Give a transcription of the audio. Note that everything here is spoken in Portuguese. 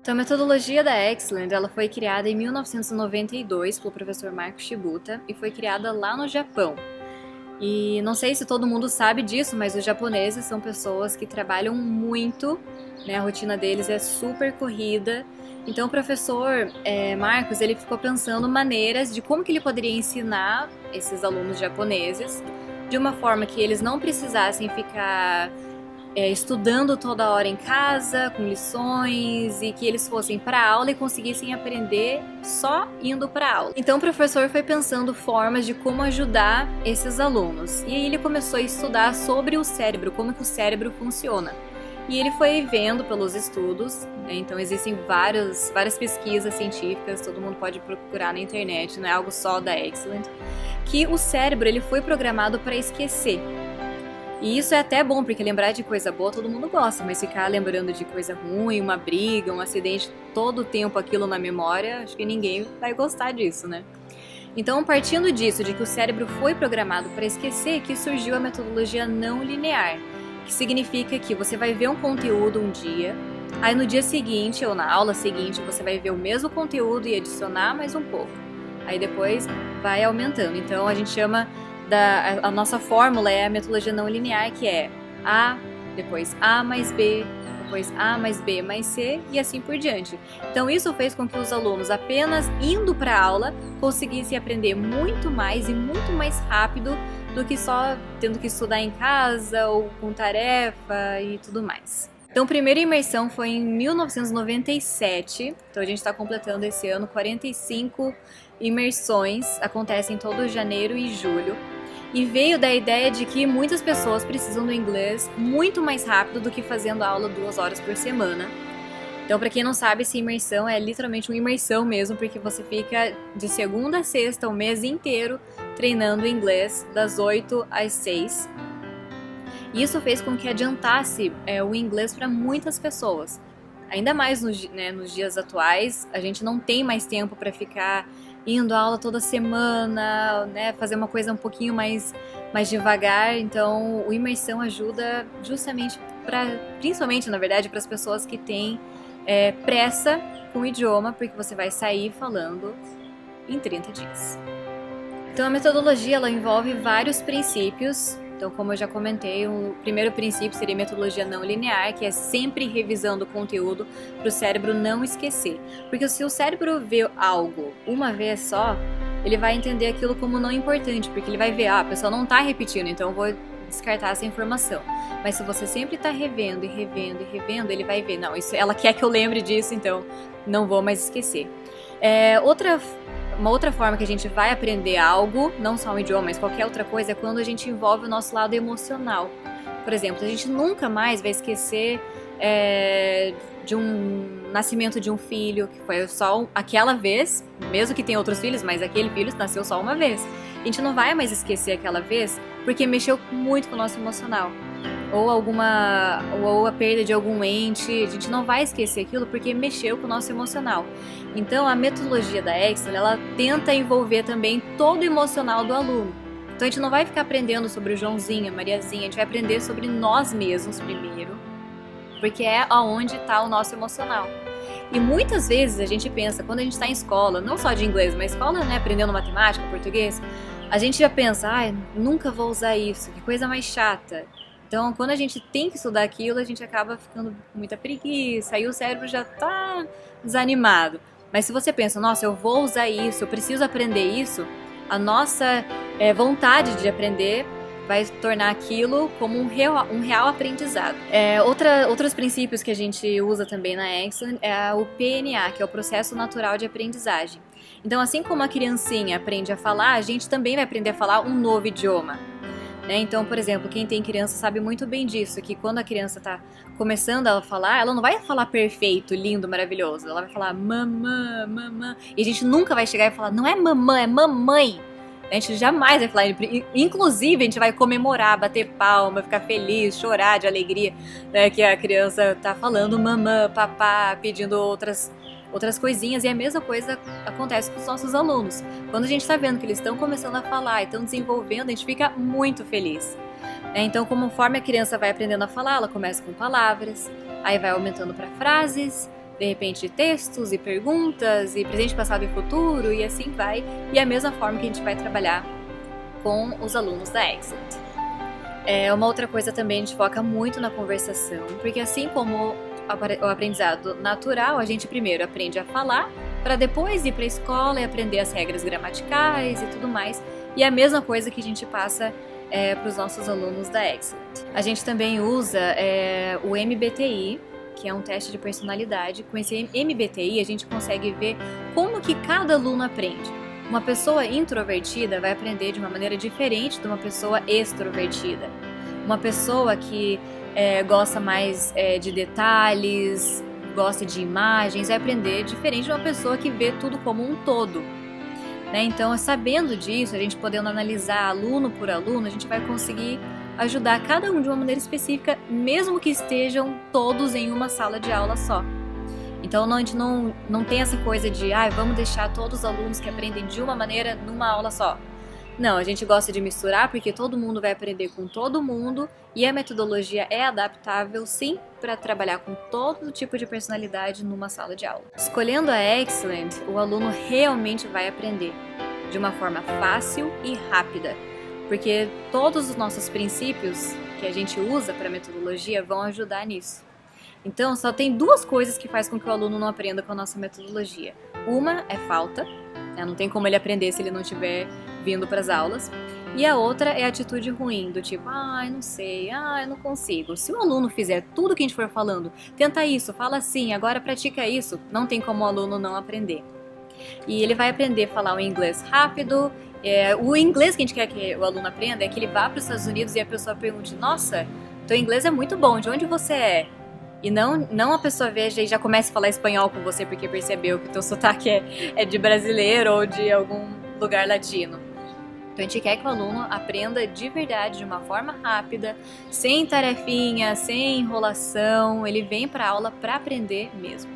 Então, a metodologia da Excellent, ela foi criada em 1992 pelo professor Marco Shibuta e foi criada lá no Japão. E não sei se todo mundo sabe disso, mas os japoneses são pessoas que trabalham muito, né? A rotina deles é super corrida. Então o professor Marcos, ele ficou pensando maneiras de como que ele poderia ensinar esses alunos japoneses de uma forma que eles não precisassem ficar estudando toda hora em casa, com lições, e que eles fossem para aula e conseguissem aprender só indo para aula. Então o professor foi pensando formas de como ajudar esses alunos. E aí ele começou a estudar sobre o cérebro, como que o cérebro funciona. E ele foi vendo pelos estudos, né? Então existem várias pesquisas científicas, todo mundo pode procurar na internet, não é algo só da Excellent, que o cérebro ele foi programado para esquecer. E isso é até bom, porque lembrar de coisa boa todo mundo gosta, mas ficar lembrando de coisa ruim, uma briga, um acidente, todo o tempo aquilo na memória, acho que ninguém vai gostar disso, né? Então, partindo disso, de que o cérebro foi programado para esquecer, que surgiu a metodologia não linear, que significa que você vai ver um conteúdo um dia, aí no dia seguinte, ou na aula seguinte, você vai ver o mesmo conteúdo e adicionar mais um pouco. Aí depois vai aumentando. Então, a gente chama... A nossa fórmula é a metodologia não linear, que é A, depois A mais B, depois A mais B mais C e assim por diante. Então isso fez com que os alunos, apenas indo para a aula, conseguissem aprender muito mais e muito mais rápido do que só tendo que estudar em casa ou com tarefa e tudo mais. Então a primeira imersão foi em 1997, então a gente está completando esse ano 45 imersões, acontecem todo janeiro e julho. E veio da ideia de que muitas pessoas precisam do inglês muito mais rápido do que fazendo aula 2 horas por semana. Então, para quem não sabe, essa imersão é literalmente uma imersão mesmo, porque você fica de segunda a sexta, o mês inteiro, treinando inglês das 8 às 6. E isso fez com que adiantasse o inglês para muitas pessoas. Ainda mais nos dias atuais, a gente não tem mais tempo para ficar indo à aula toda semana, né, fazer uma coisa um pouquinho mais devagar. Então, o imersão ajuda justamente principalmente, na verdade, para as pessoas que têm pressa com o idioma, porque você vai sair falando em 30 dias. Então, a metodologia ela envolve vários princípios. Então, como eu já comentei, o primeiro princípio seria a metodologia não linear, que é sempre revisando o conteúdo para o cérebro não esquecer. Porque se o cérebro vê algo uma vez só, ele vai entender aquilo como não importante, porque ele vai ver, a pessoa não está repetindo, então eu vou descartar essa informação. Mas se você sempre está revendo e revendo e revendo, ele vai ver, não, isso, ela quer que eu lembre disso, então não vou mais esquecer. Uma outra forma que a gente vai aprender algo, não só um idioma, mas qualquer outra coisa, é quando a gente envolve o nosso lado emocional. Por exemplo, a gente nunca mais vai esquecer de um nascimento de um filho, que foi só aquela vez, mesmo que tenha outros filhos, mas aquele filho nasceu só uma vez. A gente não vai mais esquecer aquela vez, porque mexeu muito com o nosso emocional. Ou a perda de algum ente, a gente não vai esquecer aquilo porque mexeu com o nosso emocional. Então a metodologia da Excel, ela tenta envolver também todo o emocional do aluno. Então a gente não vai ficar aprendendo sobre o Joãozinho, a Mariazinha, a gente vai aprender sobre nós mesmos primeiro, porque é aonde está o nosso emocional. E muitas vezes a gente pensa, quando a gente está em escola, não só de inglês, mas escola, né, aprendendo matemática, português, a gente já pensa, nunca vou usar isso, que coisa mais chata. Então, quando a gente tem que estudar aquilo, a gente acaba ficando com muita preguiça, aí o cérebro já tá desanimado. Mas se você pensa, nossa, eu vou usar isso, eu preciso aprender isso, a nossa vontade de aprender vai tornar aquilo como um real aprendizado. Outros princípios que a gente usa também na Excellent é o PNA, que é o Processo Natural de Aprendizagem. Então, assim como a criancinha aprende a falar, a gente também vai aprender a falar um novo idioma. Então, por exemplo, quem tem criança sabe muito bem disso, que quando a criança está começando a falar, ela não vai falar perfeito, lindo, maravilhoso. Ela vai falar mamã, mamã. E a gente nunca vai chegar e falar, não é mamã, é mamãe. A gente jamais vai falar, inclusive a gente vai comemorar, bater palma, ficar feliz, chorar de alegria, né, que a criança está falando mamã, papá, pedindo outras coisinhas, e a mesma coisa acontece com os nossos alunos. Quando a gente está vendo que eles estão começando a falar e estão desenvolvendo, a gente fica muito feliz. Então, conforme a criança vai aprendendo a falar, ela começa com palavras, aí vai aumentando para frases, de repente textos e perguntas, e presente, passado e futuro, e assim vai. E é a mesma forma que a gente vai trabalhar com os alunos da Excellent. Uma outra coisa também, a gente foca muito na conversação, porque assim como o aprendizado natural, a gente primeiro aprende a falar, para depois ir para a escola e aprender as regras gramaticais e tudo mais. E é a mesma coisa que a gente passa para os nossos alunos da Excellent. A gente também usa o MBTI, que é um teste de personalidade. Com esse MBTI a gente consegue ver como que cada aluno aprende. Uma pessoa introvertida vai aprender de uma maneira diferente de uma pessoa extrovertida. Uma pessoa que gosta mais de detalhes, gosta de imagens, vai aprender diferente de uma pessoa que vê tudo como um todo. Então, sabendo disso, a gente podendo analisar aluno por aluno, a gente vai conseguir ajudar cada um de uma maneira específica, mesmo que estejam todos em uma sala de aula só. Então, a gente não tem essa coisa de vamos deixar todos os alunos que aprendem de uma maneira numa aula só. Não, a gente gosta de misturar porque todo mundo vai aprender com todo mundo e a metodologia é adaptável, sim, para trabalhar com todo tipo de personalidade numa sala de aula. Escolhendo a Excellent, o aluno realmente vai aprender de uma forma fácil e rápida, porque todos os nossos princípios que a gente usa para a metodologia vão ajudar nisso. Então, só tem duas coisas que faz com que o aluno não aprenda com a nossa metodologia. Uma é falta, não tem como ele aprender se ele não estiver vindo para as aulas. E a outra é a atitude ruim, do tipo, não sei, eu não consigo. Se o aluno fizer tudo que a gente for falando, tenta isso, fala assim, agora pratica isso, não tem como o aluno não aprender. E ele vai aprender a falar o inglês rápido. O inglês que a gente quer que o aluno aprenda é que ele vá para os Estados Unidos e a pessoa pergunte, nossa, teu inglês é muito bom, de onde você é? E não a pessoa veja e já comece a falar espanhol com você porque percebeu que o teu sotaque é de brasileiro ou de algum lugar latino. Então a gente quer que o aluno aprenda de verdade, de uma forma rápida, sem tarefinha, sem enrolação. Ele vem para a aula para aprender mesmo.